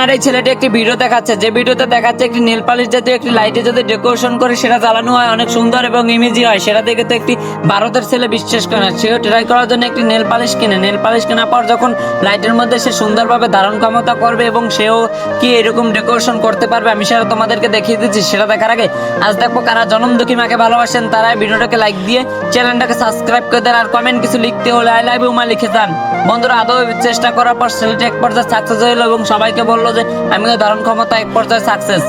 আর এই ছেলেটি একটি ভিডিও দেখাচ্ছে, যে ভিডিওতে দেখাচ্ছে একটি নেল পালিশ জাতীয় একটি লাইটে যদি ডেকোরেশন করে সেটা জ্বালানো হয় অনেক সুন্দর এবং ইমেজি হয়, সেটা দেখে তো একটি ভারতের ছেলে বিশ্বাস করে না। সেও ট্রাই করার জন্য একটি নেল পালিশ কিনে, নেল পালিশ কেনার পর যখন লাইটের মধ্যে সে সুন্দরভাবে ধারণ ক্ষমতা করবে এবং সেও কি এরকম ডেকোরেশন করতে পারবে, আমি সেটা তোমাদেরকে দেখিয়ে দিচ্ছি। সেটা দেখার আগে আজ দেখবো কারা জনম দুঃখী মাকে ভালোবাসেন, তারা ভিডিওটাকে লাইক দিয়ে চ্যানেলটাকে সাবস্ক্রাইব করে দেন, আর কমেন্ট কিছু লিখতে হলে আই লাভ ইউ মা লিখে দেন। বন্ধুরা, আদৌ চেষ্টা করার পর ছেলেটি এক পর্যায়ে সাকসেস হইলো এবং সবাইকে বললো যে আমিও ধারণ ক্ষমতা এক পর্যায়ে সাকসেস।